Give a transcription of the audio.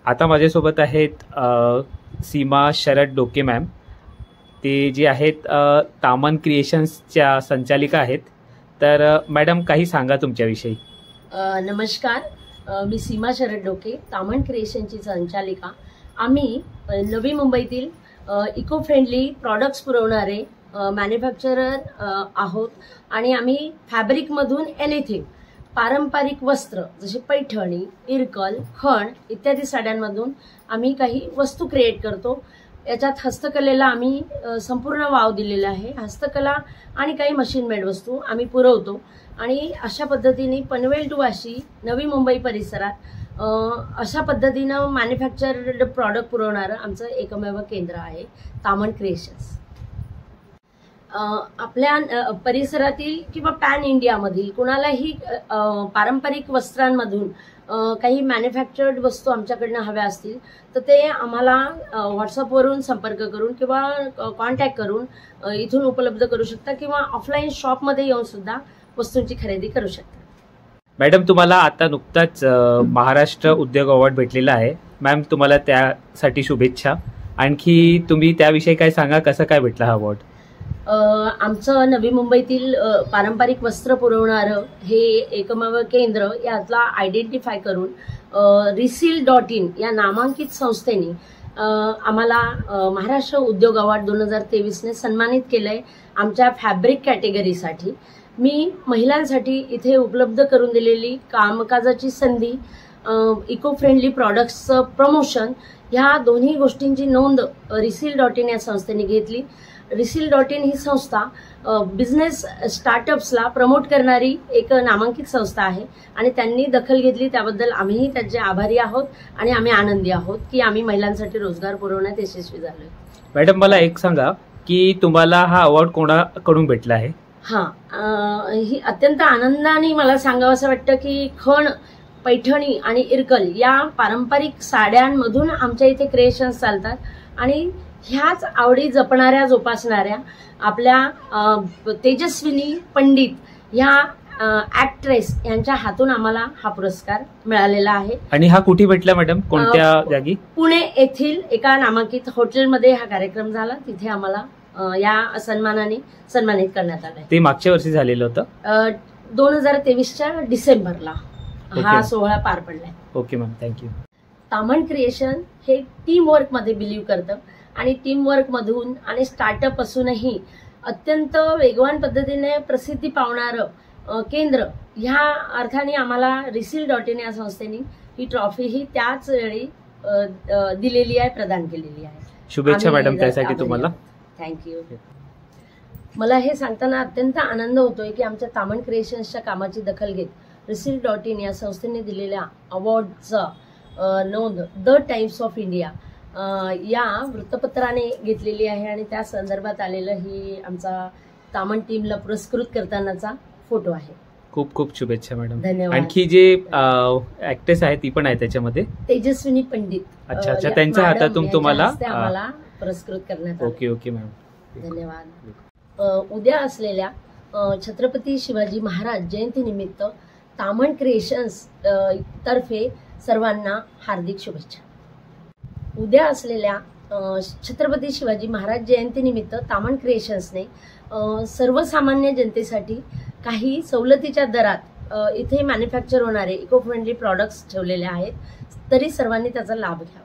आता माझ्यासोबत आहेत सीमा शरद डोके मॅम. ते जे आहेत तामन क्रिएशन्सच्या संचालिका आहेत. तर मॅडम काही सांगा तुमच्याविषयी. नमस्कार, मी सीमा शरद डोके, तामन क्रिएशनची संचालिका. आम्ही नवी मुंबईतील इको फ्रेंडली प्रॉडक्ट्स पुरवणारे मॅन्युफॅक्चरर आहोत आणि आम्ही फॅब्रिकमधून एनिथिंग, पारंपरिक वस्त्र जसे पैठणी, इरकल, खण इत्यादी साड्यांमधून आम्ही काही वस्तू क्रिएट करतो. याच्यात हस्तकलेला आम्ही संपूर्ण वाव दिलेला आहे. हस्तकला आणि काही मशीन मेड वस्तू आम्ही पुरवतो आणि अशा पद्धतीने पनवेल टू वाशी, नवी मुंबई परिसरात अशा पद्धतीनं मॅन्युफॅक्चर्ड प्रॉडक्ट पुरवणारं आमचं एकमेव केंद्र आहे तामन क्रिएशन्स. आपल्या परिसरातील किंवा पॅन इंडियामधील कुणालाही पारंपरिक वस्त्रांमधून काही मॅन्युफॅक्चर्ड वस्तू आमच्याकडनं हव्या असतील तर ते आम्हाला व्हॉट्सअपवरून संपर्क करून किंवा कॉन्टॅक्ट करून इथून उपलब्ध करू शकता किंवा ऑफलाईन शॉपमध्ये येऊन सुद्धा वस्तूंची खरेदी करू शकता. मॅडम, तुम्हाला आता नुकताच महाराष्ट्र उद्योग अवॉर्ड भेटलेला आहे. मॅम, तुम्हाला त्यासाठी शुभेच्छा. आणखी तुम्ही त्याविषयी काय सांगा, कसं काय भेटला हा अवॉर्ड? आमचं नवी मुंबईतील पारंपरिक वस्त्र पुरवणारं हे एकमेव केंद्र यातला आयडेंटिफाय करून resil.in या नामांकित संस्थेने आम्हाला महाराष्ट्र उद्योग अवॉर्ड 2023 ने सन्मानित केलंय आमच्या फॅब्रिक कॅटेगरीसाठी. मी महिलांसाठी इथे उपलब्ध करून दिलेली कामकाजाची संधी, इको फ्रेंडली प्रॉडक्ट्सचं प्रमोशन, ह्या दोन्ही गोष्टींची नोंद resil.in या संस्थेने घेतली. resil.in ही संस्था बिझनेस स्टार्टअप्सला प्रमोट करणारी एक नामांकित संस्था आहे आणि त्यांनी दखल घेतली. त्याबद्दल आम्हीही त्यांचे आभारी आहोत आणि आम्ही आनंदी आहोत की आम्ही महिलांसाठी रोजगार पुरवण्यात यशस्वी झालोय. मॅडम, मला एक सांगा की तुम्हाला हा अवॉर्ड कोणाकडून भेटला आहे? ही अत्यंत आनंदाने मला सांगावं असं वाटतं की खण, पैठणी आणि इरकल या पारंपरिक साड्यांमधून आमच्या इथे क्रिएशन्स चालतात आणि ह्याच आवडी जपणाऱ्या, जोपासणाऱ्या आपल्या तेजस्विनी पंडित ह्या ऍक्ट्रेस यांच्या हातून आम्हाला हा पुरस्कार मिळालेला आहे. आणि हा कुठे भेटला मॅडम, कोणत्या जागी? पुणे येथील एका नामांकित हॉटेलमध्ये हा कार्यक्रम झाला. तिथे आम्हाला या सन्मानाने सन्मानित करण्यात आलं. ते मागच्या वर्षी झालेलं होतं 2023च्या डिसेंबरला हा सोहळा पार पडलाय. Okay ma'am, thank you. Taman creation हे टीम वर्क मध्ये बिलीव्ह करतं आणि टीम वर्क मधून आणि स्टार्टअप असूनही अत्यंत वेगवान पद्धतीने प्रसिद्धी पावणारं केंद्र ह्या अर्थाने आम्हाला resil.in या संस्थेने ही ट्रॉफी ही त्याच वेळी दिलेली आहे, प्रदान केलेली आहे. शुभेच्छा मॅडम त्यासाठी तुम्हाला. थँक्यू. मला हे सांगताना अत्यंत आनंद होतोय की आमच्या तामन क्रिएशन्सच्या कामाची दखल घेत resil.in या संस्थेने दिलेल्या अवॉर्डचा नोंद द टाइम्स ऑफ इंडिया या वृत्तपत्राने घेतलेली आहे आणि त्या संदर्भात आलेलं ही आमचा तामण टीमला पुरस्कृत करतानाचा फोटो आहे. खूप खूप शुभेच्छा मॅडम. धन्यवाद. आणखी जे ऍक्ट्रेस आहे ती पण आहे त्याच्यामध्ये, तेजस्विनी पंडित. अच्छा, त्यांच्या हातातून तुम्हाला आम्हाला पुरस्कृत करण्यात आले. ओके ओके मॅम, धन्यवाद. उद्या असलेल्या छत्रपती शिवाजी महाराज जयंतीनिमित्त तामण क्रिएशन्स तर्फे सर्वांना हार्दिक शुभेच्छा. उद्या असलेल्या छत्रपती शिवाजी महाराज जयंतीनिमित्त तामण क्रिएशन्सने सर्वसामान्य जनतेसाठी काही सवलतीच्या दरात इथे मॅन्युफॅक्चर होणारे इको फ्रेंडली प्रॉडक्ट्स ठेवलेले आहेत, तरी सर्वांनी त्याचा लाभ घ्यावा.